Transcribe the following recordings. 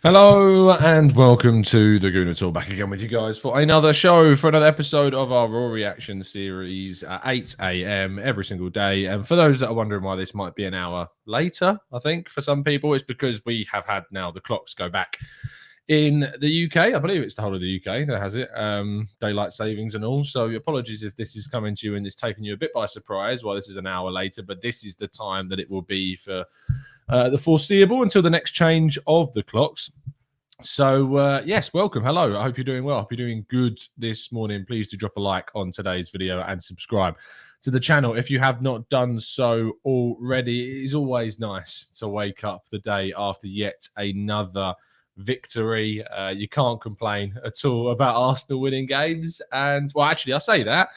Hello and welcome to the Gooner Talk. Back again with you guys for another show, for another episode of our Raw Reaction series at 8 a.m. every single day. And for those that are wondering why this might be an hour later, I think for some people it's because we have had now the clocks go back in the UK. I believe it's the whole of the UK that has it, daylight savings and all. So apologies if this is coming to you and it's taken you a bit by surprise. Well, this is an hour later, but this is the time that it will be for the foreseeable until the next change of the clocks. So, yes, welcome. Hello. I hope you're doing well. I hope you're doing good this morning. Please do drop a like on today's video and subscribe to the channel if you have not done so already. It is always nice to wake up the day after yet another victory. You can't complain at all about Arsenal winning games. And, well, actually, I say that.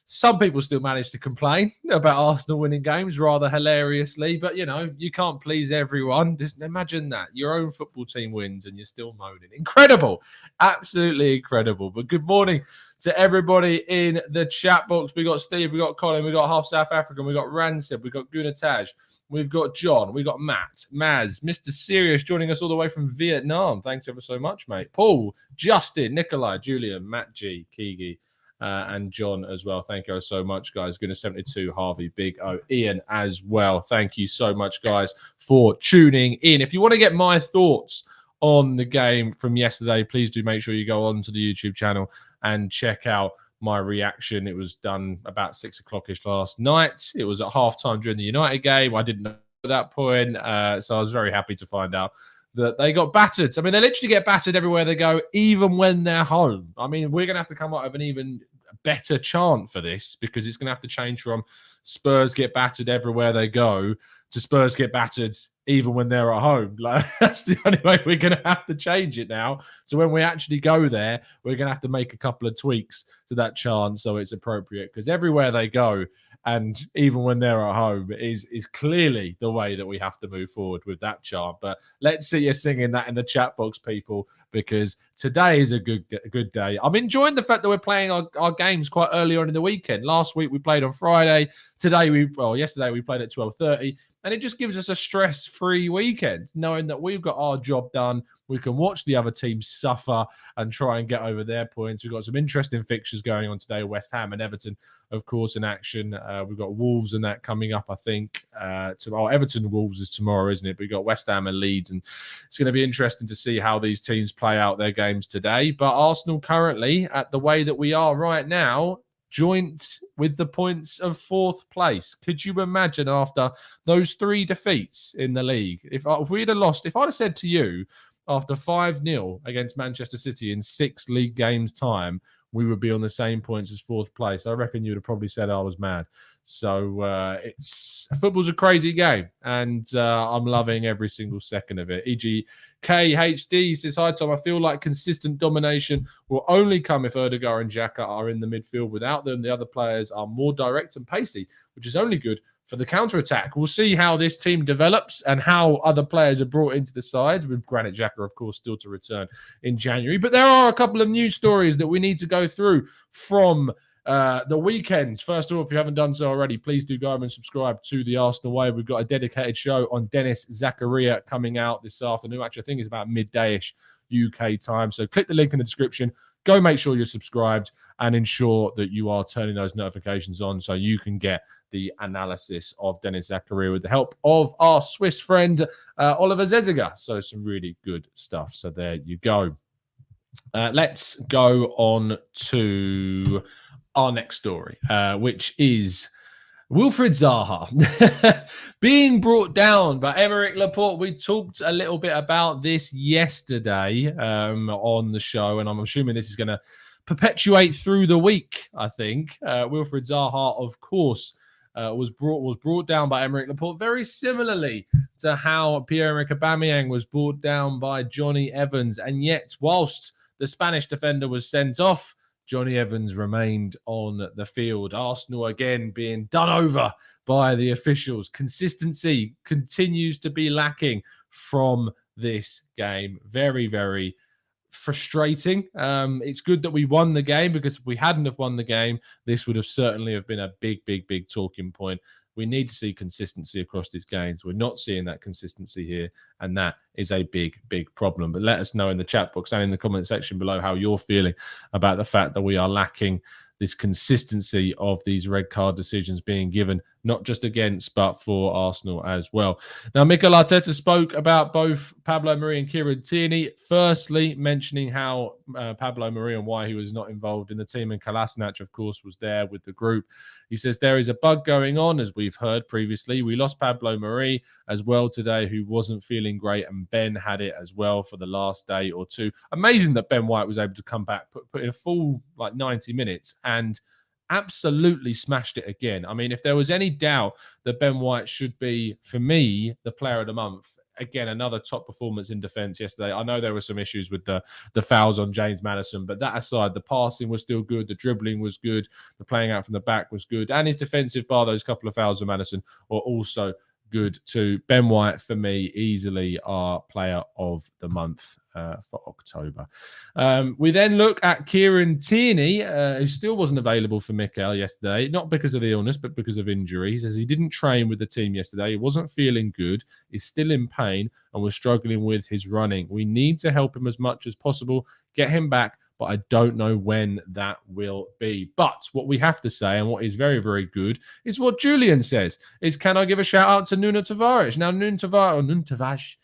Some people still manage to complain about Arsenal winning games rather hilariously, but you can't please everyone. Just imagine that your own football team wins and you're still moaning. Incredible, absolutely incredible. But good morning to everybody in the chat box. We got Steve, we got Colin, we got half South African, we got Rancid, we got Gooner, we've got John, we got Matt, Maz, Mr. Serious joining us all the way from Vietnam. Thanks ever so much, mate. Paul, Justin, Nikolai, Julian, Matt G, Kigi. And John as well. Thank you so much, guys. Goodness 72, Harvey, Big O, Ian as well. Thank you so much, guys, for tuning in. If you want to get my thoughts on the game from yesterday, please do make sure you go on to the YouTube channel and check out my reaction. It was done about 6 o'clock-ish last night. It was at halftime during the United game. I didn't know at that point, so I was very happy to find out that they got battered. I mean, they literally get battered everywhere they go, even when they're home. I mean, we're going to have to come up with an even better chant for this because it's going to have to change from Spurs get battered everywhere they go to Spurs get battered even when they're at home. Like, that's the only way we're going to have to change it now. So when we actually go there, we're going to have to make a couple of tweaks to that chant so it's appropriate, because everywhere they go and even when they're at home is clearly the way that we have to move forward with that chant. But let's see you singing that in the chat box, people, because today is a good day. I'm enjoying the fact that we're playing our games quite early on in the weekend. Last week we played on Friday. Yesterday we played at 12:30. And it just gives us a stress-free weekend, knowing that we've got our job done. We can watch the other teams suffer and try and get over their points. We've got some interesting fixtures going on today. West Ham and Everton, of course, in action. We've got Wolves and that coming up, I think. Everton Wolves is tomorrow, isn't it? But we've got West Ham and Leeds. And it's going to be interesting to see how these teams play out their games today. But Arsenal currently, at the way that we are right now, joint with the points of fourth place. Could you imagine after those 3 defeats in the league, if we'd have lost, if I'd have said to you after 5-0 against Manchester City in 6 league games time, we would be on the same points as fourth place, I reckon you would have probably said I was mad. So football's a crazy game, and I'm loving every single second of it. E.g., KHD says, hi, Tom. I feel like consistent domination will only come if Erdegaard and Xhaka are in the midfield. Without them, the other players are more direct and pacey, which is only good for the counter-attack. We'll see how this team develops and how other players are brought into the side, with Granit Xhaka, of course, still to return in January. But there are a couple of news stories that we need to go through from the weekends. First of all, if you haven't done so already, please do go over and subscribe to the Arsenal Way. We've got a dedicated show on Dennis Zakaria coming out this afternoon. Actually, I think it's about midday-ish UK time. So click the link in the description. Go make sure you're subscribed and ensure that you are turning those notifications on so you can get the analysis of Dennis Zakaria with the help of our Swiss friend, Oliver Zeziger. So some really good stuff. So there you go. Let's go on to our next story, which is Wilfried Zaha being brought down by Aymeric Laporte. We talked a little bit about this yesterday on the show, and I'm assuming this is going to perpetuate through the week, I think. Wilfried Zaha, of course, was brought down by Aymeric Laporte very similarly to how Pierre-Emerick Aubameyang was brought down by Johnny Evans. And yet, whilst the Spanish defender was sent off, Johnny Evans remained on the field. Arsenal again being done over by the officials. Consistency continues to be lacking from this game. Very, very frustrating. It's good that we won the game, because if we hadn't have won the game, this would have certainly have been a big talking point We need to see consistency across these games. We're not seeing that consistency here, and that is a big, big problem. But let us know in the chat box and in the comment section below how you're feeling about the fact that we are lacking this consistency of these red card decisions being given, not just against, but for Arsenal as well. Now, Mikel Arteta spoke about both Pablo Mari and Kieran Tierney. Firstly, mentioning how Pablo Mari and why he was not involved in the team, and Kolasinac, of course, was there with the group. He says there is a bug going on, as we've heard previously. We lost Pablo Mari as well today, who wasn't feeling great, and Ben had it as well for the last day or two. Amazing that Ben White was able to come back, put in a full 90 minutes, and absolutely smashed it again. I mean, if there was any doubt that Ben White should be, for me, the player of the month, again, another top performance in defence yesterday. I know there were some issues with the fouls on James Maddison, but that aside, the passing was still good, the dribbling was good, the playing out from the back was good, and his defensive, bar those couple of fouls on Maddison, were also good too. Ben White, for me, easily our player of the month for October. We then look at Kieran Tierney, who still wasn't available for Mikel yesterday, not because of the illness, but because of injury. He says he didn't train with the team yesterday. He wasn't feeling good. He's still in pain and was struggling with his running. We need to help him as much as possible, get him back, but I don't know when that will be. But what we have to say, and what is very, very good, is what Julian says, is can I give a shout out to Nuno Tavares? Now, Nuno Tavares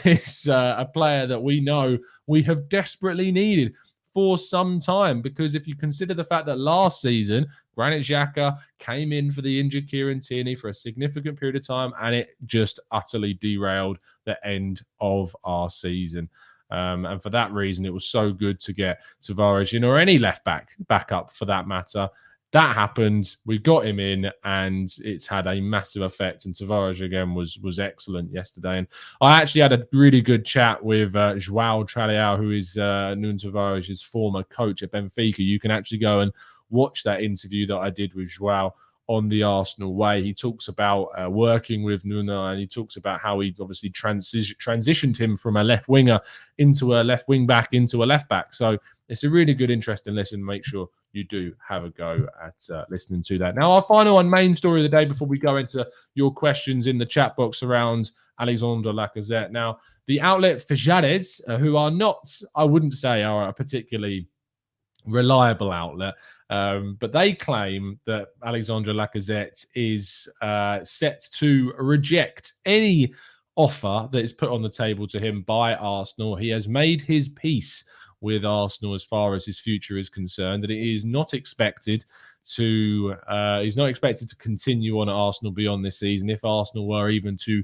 is a player that we know we have desperately needed for some time, because if you consider the fact that last season, Granit Xhaka came in for the injured Kieran Tierney for a significant period of time, and it just utterly derailed the end of our season. And for that reason, it was so good to get Tavares in, or any left back up for that matter. That happened. We got him in, and it's had a massive effect. And Tavares again was excellent yesterday. And I actually had a really good chat with João Traleão, who is Nuno Tavares' former coach at Benfica. You can actually go and watch that interview that I did with João on the Arsenal Way. He talks about working with Nuno, and he talks about how he obviously transitioned him from a left winger into a left wing back into a left back. So it's a really good, interesting listen. Make sure you do have a go at listening to that. Now, our final and main story of the day before we go into your questions in the chat box around Alexandre Lacazette. Now, the outlet Fijares, who are not, I wouldn't say, are a particularly reliable outlet, but they claim that Alexandre Lacazette is set to reject any offer that is put on the table to him by Arsenal. He has made his peace with Arsenal as far as his future is concerned, and it is not expected to he's not expected to continue on at Arsenal beyond this season. If Arsenal were even to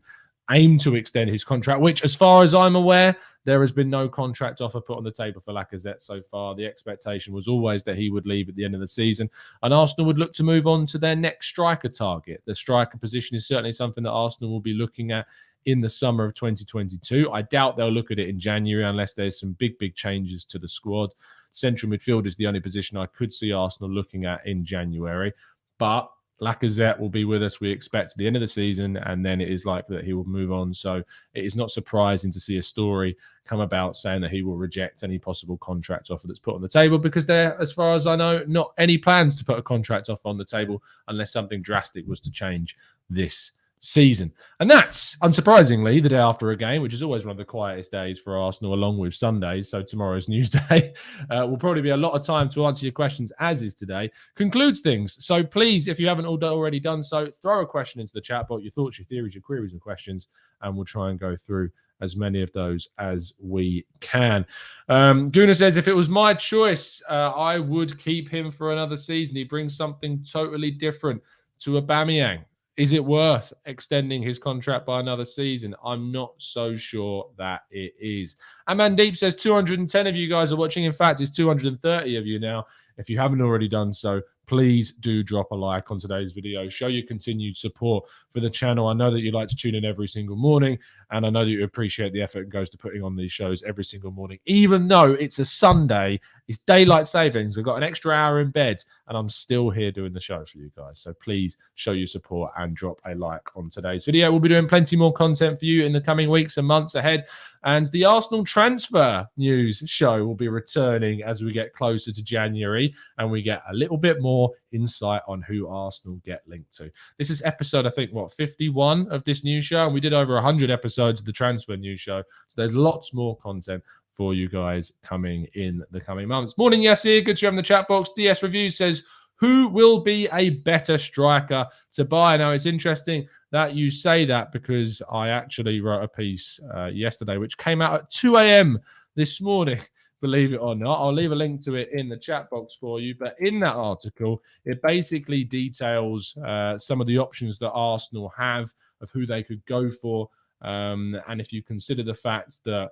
aim to extend his contract, which, as far as I'm aware, there has been no contract offer put on the table for Lacazette so far. The expectation was always that he would leave at the end of the season, and Arsenal would look to move on to their next striker target. The striker position is certainly something that Arsenal will be looking at in the summer of 2022. I doubt they'll look at it in January unless there's some big changes to the squad. Central midfield is the only position I could see Arsenal looking at in January, but Lacazette will be with us, we expect, at the end of the season, and then it is likely that he will move on. So it is not surprising to see a story come about saying that he will reject any possible contract offer that's put on the table, because there, as far as I know, not any plans to put a contract offer on the table unless something drastic was to change this season. And that's, unsurprisingly, the day after a game, which is always one of the quietest days for Arsenal, along with Sundays. So tomorrow's news day will probably be a lot of time to answer your questions, as is today. Concludes things. So please, if you haven't already done so, throw a question into the chat box, your thoughts, your theories, your queries and questions, and we'll try and go through as many of those as we can. Gooner says, if it was my choice, I would keep him for another season. He brings something totally different to Aubameyang. Is it worth extending his contract by another season? I'm not so sure that it is. Amandeep says 210 of you guys are watching. In fact, it's 230 of you now. If you haven't already done so, please do drop a like on today's video. Show your continued support for the channel. I know that you like to tune in every single morning, And I know that you appreciate the effort it goes to putting on these shows every single morning, even though it's a Sunday, it's daylight savings. I've got an extra hour in bed and I'm still here doing the show for you guys. So please show your support and drop a like on today's video. We'll be doing plenty more content for you in the coming weeks and months ahead. And the Arsenal transfer news show will be returning as we get closer to January and we get a little bit more insight on who Arsenal get linked to. This is episode, I think, 51 of this news show. And we did over 100 episodes of the transfer news show. So there's lots more content for you guys coming in the coming months. Morning, Yassir. Good to have in the chat box. DS Review says, who will be a better striker to buy? Now, it's interesting that you say that because I actually wrote a piece yesterday, which came out at 2 a.m. this morning, believe it or not. I'll leave a link to it in the chat box for you. But in that article, it basically details some of the options that Arsenal have of who they could go for. And if you consider the fact that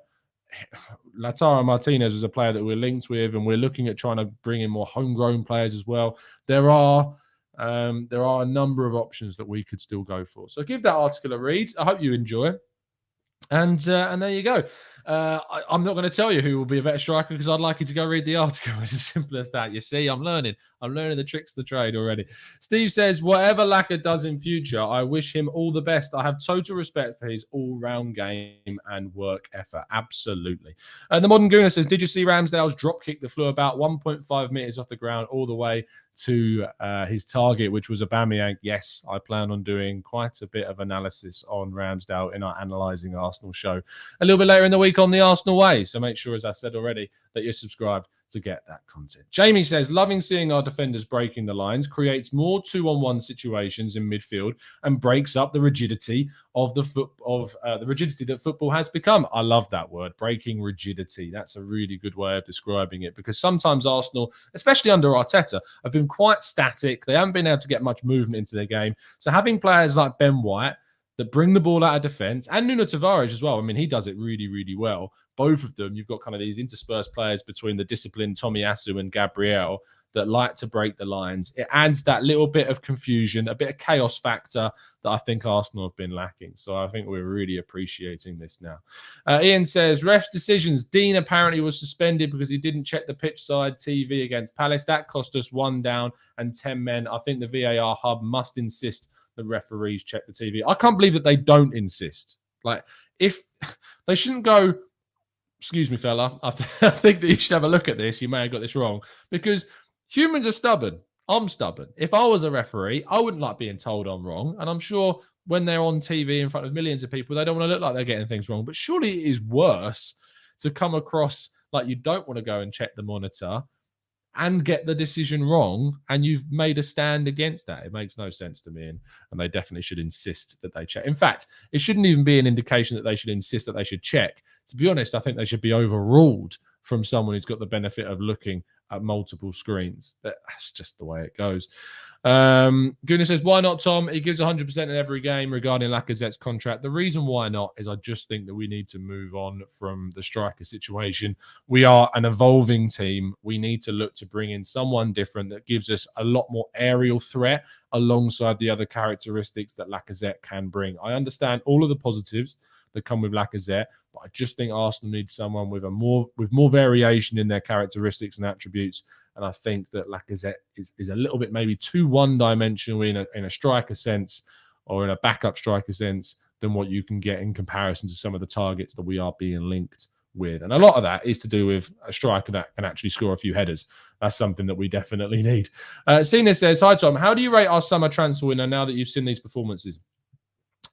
Lautaro Martinez was a player that we're linked with, and we're looking at trying to bring in more homegrown players as well, there are a number of options that we could still go for. So give that article a read. I hope you enjoy it. And there you go. I'm not going to tell you who will be a better striker because I'd like you to go read the article. It's as simple as that. You see, I'm learning the tricks of the trade already. Steve says, whatever Lacazette does in future, I wish him all the best. I have total respect for his all-round game and work effort. Absolutely. The Modern Gooner says, did you see Ramsdale's drop kick that flew about 1.5 meters off the ground all the way to his target, which was Aubameyang? Yes, I plan on doing quite a bit of analysis on Ramsdale in our Analysing Arsenal show a little bit later in the week on the Arsenal Way. So make sure, as I said already, that you're subscribed to get that content. Jamie says, loving seeing our defenders breaking the lines, creates more 2-on-1 situations in midfield and breaks up the rigidity of the rigidity that football has become. I love that word, breaking rigidity. That's a really good way of describing it, because sometimes Arsenal, especially under Arteta, have been quite static. They haven't been able to get much movement into their game. So having players like Ben White that bring the ball out of defence, and Nuno Tavares as well. I mean, he does it really, really well. Both of them, you've got kind of these interspersed players between the disciplined Tomiyasu and Gabriel that like to break the lines. It adds that little bit of confusion, a bit of chaos factor that I think Arsenal have been lacking. So I think we're really appreciating this now. Ian says, ref's decisions. Dean apparently was suspended because he didn't check the pitch side TV against Palace. That cost us 1 down and 10 men. I think the VAR hub must insist the referees check the TV. I can't believe that they don't insist. Like, if they shouldn't go, excuse me, fella, I think that you should have a look at this. You may have got this wrong, because humans are stubborn. I'm stubborn. If I was a referee, I wouldn't like being told I'm wrong. And I'm sure when they're on TV in front of millions of people, they don't want to look like they're getting things wrong. But surely it is worse to come across like you don't want to go and check the monitor and get the decision wrong, and you've made a stand against that. It makes no sense to me, and they definitely should insist that they check. In fact, it shouldn't even be an indication that they should insist that they should check. To be honest, I think they should be overruled from someone who's got the benefit of looking at multiple screens. That's just the way it goes. Gooner says, why not, Tom? He gives 100% in every game regarding Lacazette's contract. The reason why not is I just think that we need to move on from the striker situation. We are an evolving team. We need to look to bring in someone different that gives us a lot more aerial threat alongside the other characteristics that Lacazette can bring. I understand all of the positives that come with Lacazette, but I just think Arsenal needs someone with more variation in their characteristics and attributes. And I think that Lacazette is a little bit maybe too one-dimensional in a striker sense, or in a backup striker sense, than what you can get in comparison to some of the targets that we are being linked with. And a lot of that is to do with a striker that can actually score a few headers. That's something that we definitely need. Cena says, hi, Tom. How do you rate our summer transfer window now that you've seen these performances?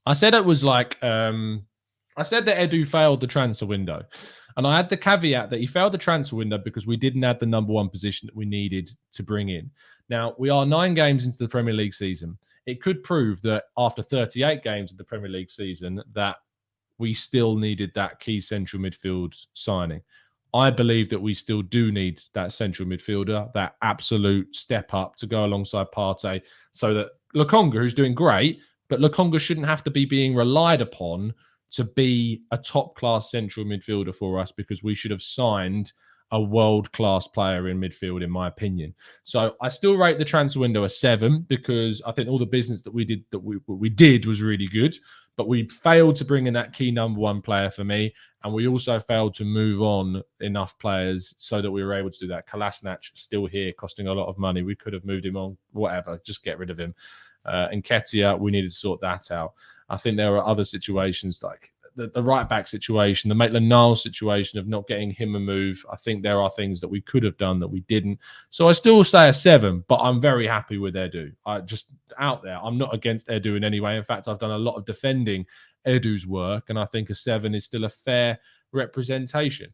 I said it was like... I said that Edu failed the transfer window. And I had the caveat that he failed the transfer window because we didn't have the number one position that we needed to bring in. Now, we are 9 games into the Premier League season. It could prove that after 38 games of the Premier League season that we still needed that key central midfield signing. I believe that we still do need that central midfielder, that absolute step up to go alongside Partey, so that Lokonga, who's doing great, but Lokonga shouldn't have to be being relied upon to be a top-class central midfielder for us, because we should have signed a world-class player in midfield, in my opinion. So I still rate the transfer window a 7, because I think all the business that we did was really good. But we failed to bring in that key number one player for me. And we also failed to move on enough players so that we were able to do that. Kolasinac still here, costing a lot of money. We could have moved him on, whatever, just get rid of him. And Nketiah, we needed to sort that out. I think there are other situations like the right back situation, the Maitland-Niles situation of not getting him a move. I think there are things that we could have done that we didn't. So I still say a 7, but I'm very happy with Edu. I'm not against Edu in any way. In fact, I've done a lot of defending Edu's work, and I think a 7 is still a fair representation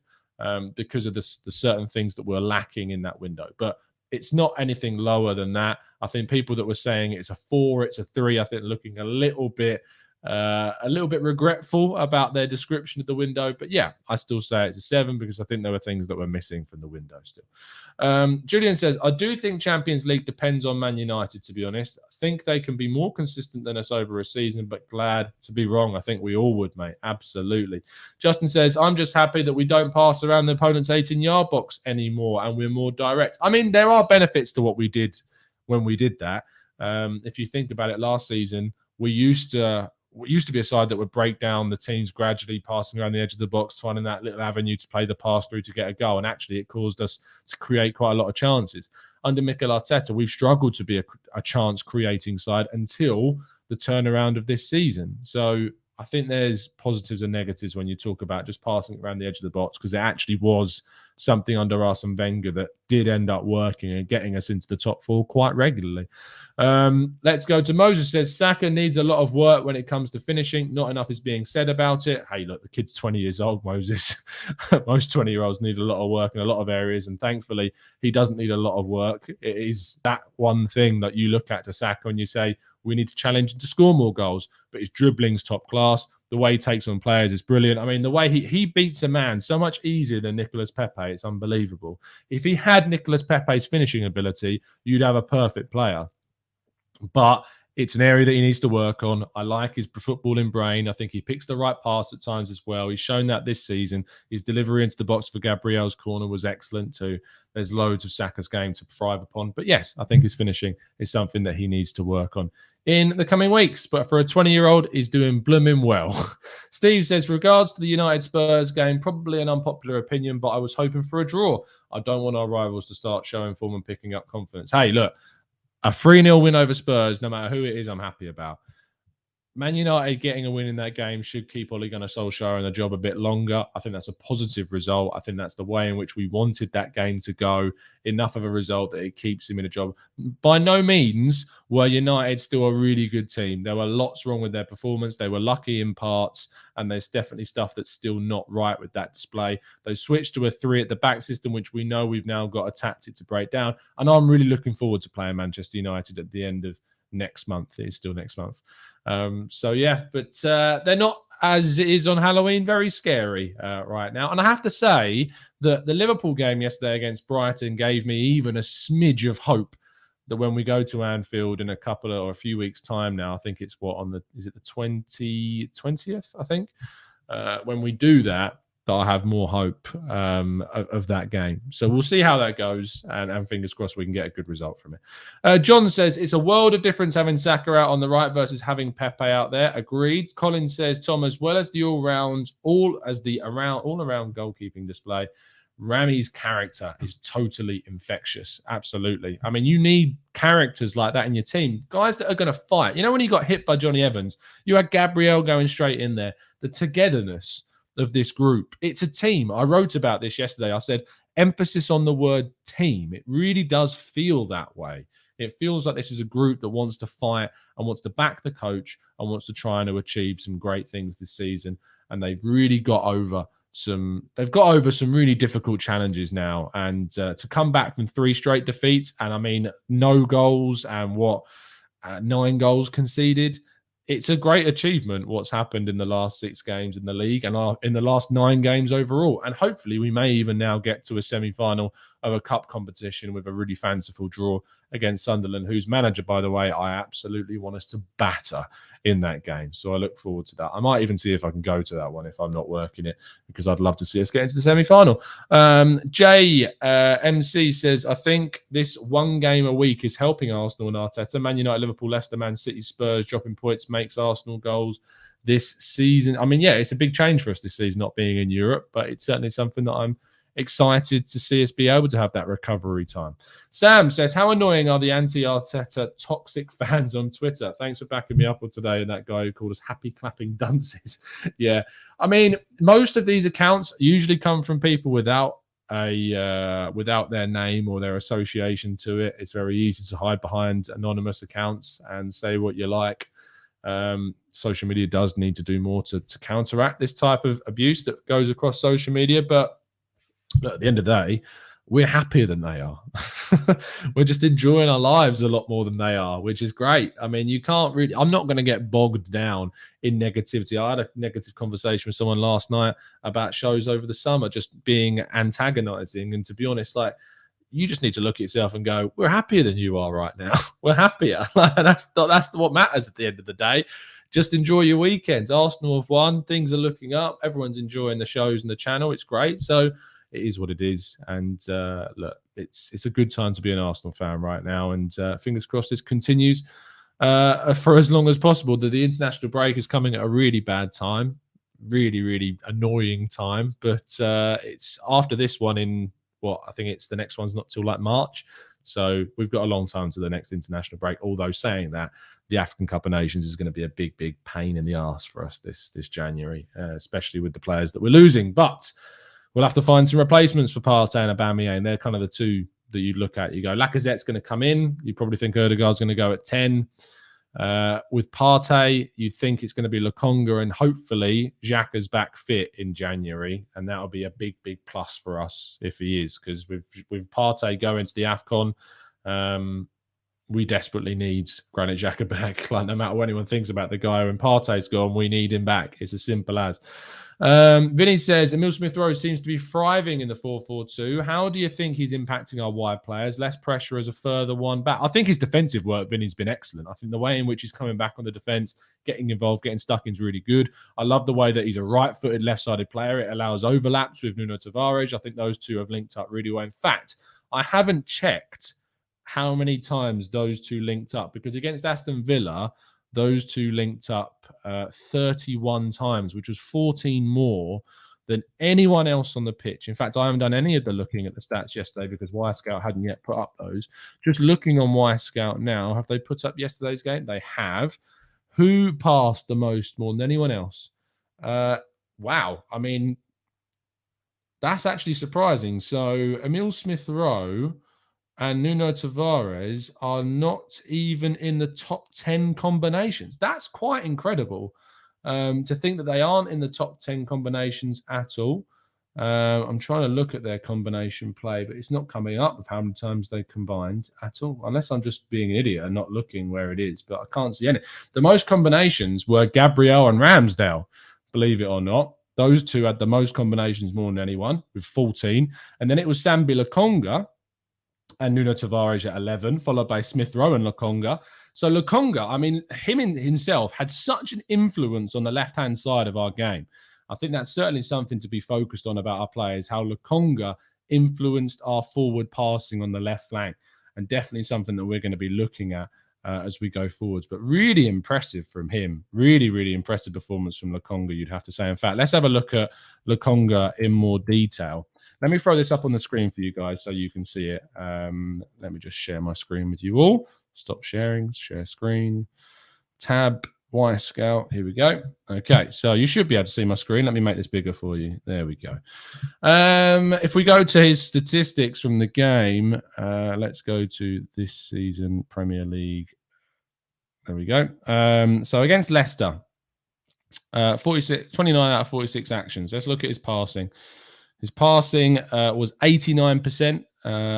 because of the certain things that were lacking in that window. But it's not anything lower than that. I think people that were saying it's a 4, it's a 3, I think looking a little bit regretful about their description of the window. But yeah, I still say it's a 7 because I think there were things that were missing from the window still. Julian says, I do think Champions League depends on Man United, to be honest. I think they can be more consistent than us over a season, but glad to be wrong. I think we all would, mate. Absolutely. Justin says, I'm just happy that we don't pass around the opponent's 18-yard box anymore and we're more direct. I mean, there are benefits to what we did when we did that. If you think about it, last season, we used to be a side that would break down the teams gradually, passing around the edge of the box, finding that little avenue to play the pass through to get a goal. And actually, it caused us to create quite a lot of chances. Under Mikel Arteta, we've struggled to be a chance-creating side until the turnaround of this season. So I think there's positives and negatives when you talk about just passing around the edge of the box, because it actually was something under Arsene Wenger that did end up working and getting us into the top 4 quite regularly. Let's go to Moses. Says Saka needs a lot of work when it comes to finishing. Not enough is being said about it. Hey, look, the kid's 20 years old, Moses. Most 20-year-olds need a lot of work in a lot of areas, and thankfully he doesn't need a lot of work. It is that one thing that you look at to Saka and you say, we need to challenge him to score more goals, but his dribbling's top class. The way he takes on players is brilliant. I mean, the way he beats a man so much easier than Nicolas Pepe, it's unbelievable. If he had Nicolas Pepe's finishing ability, you'd have a perfect player. But it's an area that he needs to work on. I like his footballing brain. I think he picks the right pass at times as well. He's shown that this season. His delivery into the box for Gabriel's corner was excellent too. There's loads of Saka's game to thrive upon. But yes, I think his finishing is something that he needs to work on in the coming weeks. But for a 20-year-old, he's doing blooming well. Steve says, regards to the United Spurs game, probably an unpopular opinion, but I was hoping for a draw. I don't want our rivals to start showing form and picking up confidence. Hey, look, a 3-0 win over Spurs, no matter who it is, I'm happy about. Man United getting a win in that game should keep Ole Gunnar Solskjaer in the job a bit longer. I think that's a positive result. I think that's the way in which we wanted that game to go. Enough of a result that it keeps him in a job. By no means were United still a really good team. There were lots wrong with their performance. They were lucky in parts, and there's definitely stuff that's still not right with that display. They switched to a 3 at the back system, which we know we've now got a tactic to break down. And I'm really looking forward to playing Manchester United at the end of next month. It is still next month. So yeah, but they're not, as it is on Halloween, very scary right now. And I have to say that the Liverpool game yesterday against Brighton gave me even a smidge of hope that when we go to Anfield in a few weeks' time now, I think it's is it the 20th, I think, when we do that I have more hope of that game. So we'll see how that goes, and fingers crossed we can get a good result from it. John says, it's a world of difference having Saka out on the right versus having Pepe out there. Agreed. Colin says, Tom, as well as the all-around goalkeeping display, Rami's character is totally infectious. Absolutely. I mean, you need characters like that in your team. Guys that are going to fight. You know, when he got hit by Johnny Evans, you had Gabriel going straight in there. The togetherness of this group. It's a team. I wrote about this yesterday. I said, emphasis on the word team. It really does feel that way. It feels like this is a group that wants to fight and wants to back the coach and wants to try and achieve some great things this season. And they've really got over some really difficult challenges now. And to come back from 3 straight defeats, and I mean, no goals and 9 goals conceded, it's a great achievement what's happened in the last 6 games in the league and in the last 9 games overall. And hopefully we may even now get to a semi-final of a cup competition with a really fanciful draw against Sunderland, whose manager, by the way, I absolutely want us to batter in that game. So I look forward to that. I might even see if I can go to that one if I'm not working it, because I'd love to see us get into the semi-final. MC says, I think this 1 game a week is helping Arsenal and Arteta. Man United, Liverpool, Leicester, Man City, Spurs dropping points makes Arsenal goals this season. I mean, yeah, it's a big change for us this season not being in Europe, but it's certainly something that I'm excited to see us be able to have that recovery time. Sam says, how annoying are the anti-Arteta toxic fans on Twitter? Thanks for backing me up on today. And that guy who called us happy clapping dunces. Yeah. I mean, most of these accounts usually come from people without their name or their association to it. It's very easy to hide behind anonymous accounts and say what you like. Social media does need to do more to counteract this type of abuse that goes across social media. But at the end of the day, we're happier than they are. We're just enjoying our lives a lot more than they are, which is great. I mean, you can't really, I'm not going to get bogged down in negativity. I had a negative conversation with someone last night about shows over the summer just being antagonizing. And to be honest, like, you just need to look at yourself and go, we're happier than you are right now. We're happier. That's what matters at the end of the day. Just enjoy your weekend. Arsenal have won. Things are looking up. Everyone's enjoying the shows and the channel. It's great. So it is what it is. And look, it's a good time to be an Arsenal fan right now. And fingers crossed this continues for as long as possible. The international break is coming at a really bad time. Really, really annoying time. But it's after this one in I think it's the next one's not till like March. So we've got a long time to the next international break. Although saying that, the African Cup of Nations is going to be a big, big pain in the arse for us this January, especially with the players that we're losing. But we'll have to find some replacements for Partey and Aubameyang. They're kind of the two that you look at. You go, Lacazette's going to come in. You probably think Ødegaard's going to go at 10. With Partey, you think it's going to be Lokonga, and hopefully Xhaka's back fit in January, and that'll be a big, big plus for us if he is, because with Partey going to the AFCON, we desperately need Granit Xhaka back. Like, no matter what anyone thinks about the guy, when Partey's gone, we need him back. It's as simple as. Vinny says, Emile Smith-Rowe seems to be thriving in the 4-4-2. How do you think he's impacting our wide players? Less pressure as a further one back. I think his defensive work, Vinny's been excellent. I think the way in which he's coming back on the defence, getting involved, getting stuck in is really good. I love the way that he's a right-footed, left-sided player. It allows overlaps with Nuno Tavares. I think those two have linked up really well. In fact, I haven't checked how many times those two linked up, because against Aston Villa, those two linked up 31 times, which was 14 more than anyone else on the pitch. In fact, I haven't done any of the looking at the stats yesterday because Wyscout hadn't yet put up those. Just looking on Wyscout now, have they put up yesterday's game? They have. Who passed the most more than anyone else? Wow. I mean, that's actually surprising. So Emile Smith-Rowe and Nuno Tavares are not even in the top 10 combinations. That's quite incredible to think that they aren't in the top 10 combinations at all. I'm trying to look at their combination play, but it's not coming up with how many times they combined at all, unless I'm just being an idiot and not looking where it is, but I can't see any. The most combinations were Gabriel and Ramsdale, believe it or not. Those two had the most combinations more than anyone, with 14. And then it was Sambi Lokonga and Nuno Tavares at 11, followed by Smith-Rowe and Lokonga. So Lokonga, I mean, himself had such an influence on the left-hand side of our game. I think that's certainly something to be focused on about our players, how Lokonga influenced our forward passing on the left flank, and definitely something that we're going to be looking at as we go forwards. But really impressive from him. Really, really impressive performance from Lokonga, you'd have to say. In fact, let's have a look at Lokonga in more detail. Let me throw this up on the screen for you guys so you can see it. Let me just share my screen with you all. Stop sharing, share screen, tab, Wyscout. Here we go. Okay, so you should be able to see my screen. Let me make this bigger for you. There we go. If we go to his statistics from the game, let's go to this season Premier League. There we go. So against Leicester, 29 out of 46 actions. Let's look at his passing. His passing was 89%.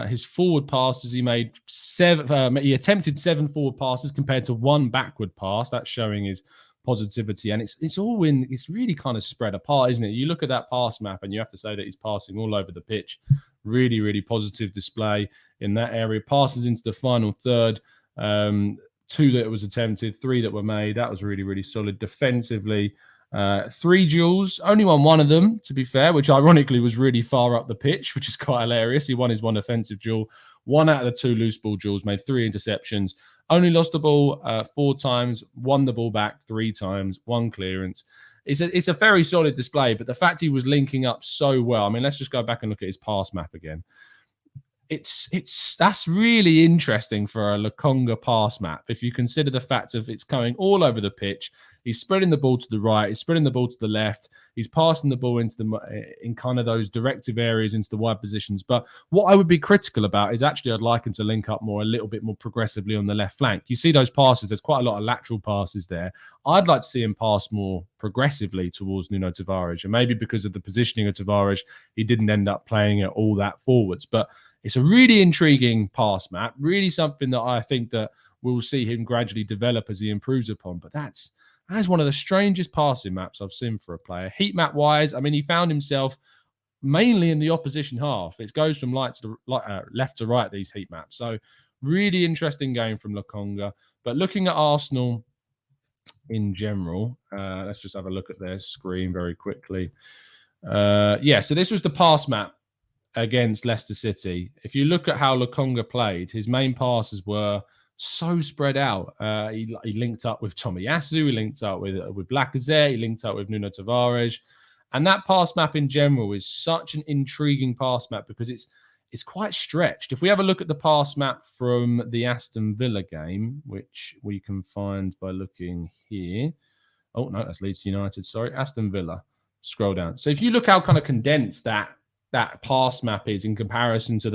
His forward passes, he made he attempted 7 forward passes compared to 1 backward pass. That's showing his positivity, and it's really kind of spread apart, isn't it? You look at that pass map, and you have to say that he's passing all over the pitch. Really, really positive display in that area. Passes into the final third. 2 that was attempted, 3 that were made. That was really, really solid defensively. 3 duels, only won 1 of them, to be fair, which ironically was really far up the pitch, which is quite hilarious. He won his 1 offensive duel, 1 out of the 2 loose ball duels, made 3 interceptions. Only lost the ball 4 times, won the ball back 3 times, 1 clearance. It's a very solid display, but the fact he was linking up so well. I mean, let's just go back and look at his pass map again. That's really interesting for a Lokonga pass map. If you consider the fact of it's going all over the pitch, he's spreading the ball to the right, he's spreading the ball to the left, he's passing the ball in kind of those directive areas into the wide positions. But what I would be critical about is actually I'd like him to link up more, a little bit more progressively on the left flank. You see those passes, there's quite a lot of lateral passes there. I'd like to see him pass more progressively towards Nuno Tavares, and maybe because of the positioning of Tavares, he didn't end up playing it all that forwards. But it's a really intriguing pass map, really something that I think that we'll see him gradually develop as he improves upon. But that is one of the strangest passing maps I've seen for a player. Heat map wise, I mean, he found himself mainly in the opposition half. It goes from left to right, these heat maps. So really interesting game from Lokonga. But looking at Arsenal in general, let's just have a look at their screen very quickly. So this was the pass map against Leicester City. If you look at how Lokonga played, his main passes were so spread out. He linked up with Tomiyasu, he linked up with Lacazette, he linked up with Nuno Tavares. And that pass map in general is such an intriguing pass map because it's quite stretched. If we have a look at the pass map from the Aston Villa game, which we can find by looking here. Oh, no, that's Leeds United. Sorry, Aston Villa. Scroll down. So if you look how kind of condensed that pass map is in comparison to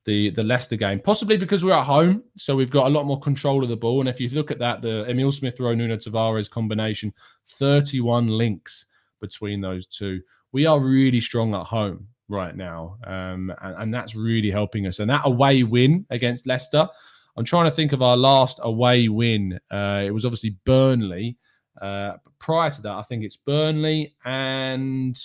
the Leicester game, possibly because we're at home, so we've got a lot more control of the ball. And if you look at that, the Emil Smith-Rowe, Nuno Tavares combination, 31 links between those two. We are really strong at home right now, and that's really helping us. And that away win against Leicester, I'm trying to think of our last away win. It was obviously Burnley. Prior to that, I think it's Burnley and...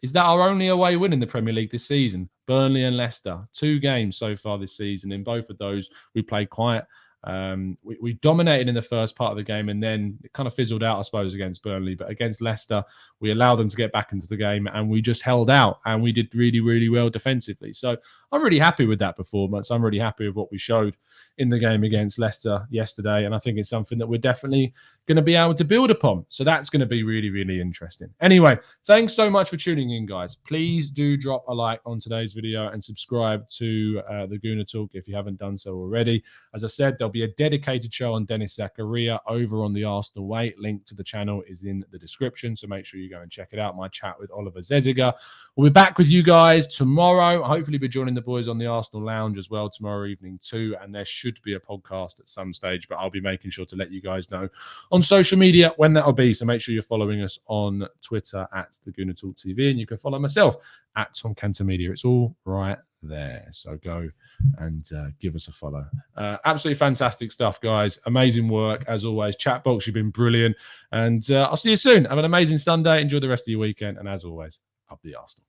Is that our only away win in the Premier League this season? Burnley and Leicester. 2 games so far this season. In both of those, we played quite... We dominated in the first part of the game, and then it kind of fizzled out, I suppose, against Burnley. But against Leicester, we allowed them to get back into the game, and we just held out, and we did really, really well defensively. So I'm really happy with that performance. I'm really happy with what we showed in the game against Leicester yesterday, and I think it's something that we're definitely going to be able to build upon. So that's going to be really, really interesting. Anyway, thanks so much for tuning in, guys. Please do drop a like on today's video and subscribe to the Gooner Talk if you haven't done so already. As I said, there'll be a dedicated show on Dennis Zakaria over on the Arsenal Way. Link to the channel is in the description, so make sure you go and check it out. My chat with Oliver Zeziger. We'll be back with you guys tomorrow. Hopefully be joining the boys on the Arsenal Lounge as well tomorrow evening too, and there should be a podcast at some stage, but I'll be making sure to let you guys know on social media when that'll be. So make sure you're following us on Twitter at the Gooner Talk TV, and you can follow myself at Tom Cantor Media. It's all right there. So go and give us a follow. Absolutely fantastic stuff, guys. Amazing work as always. Chat box, you've been brilliant, and I'll see you soon. Have an amazing Sunday. Enjoy the rest of your weekend, and as always, up the Arsenal.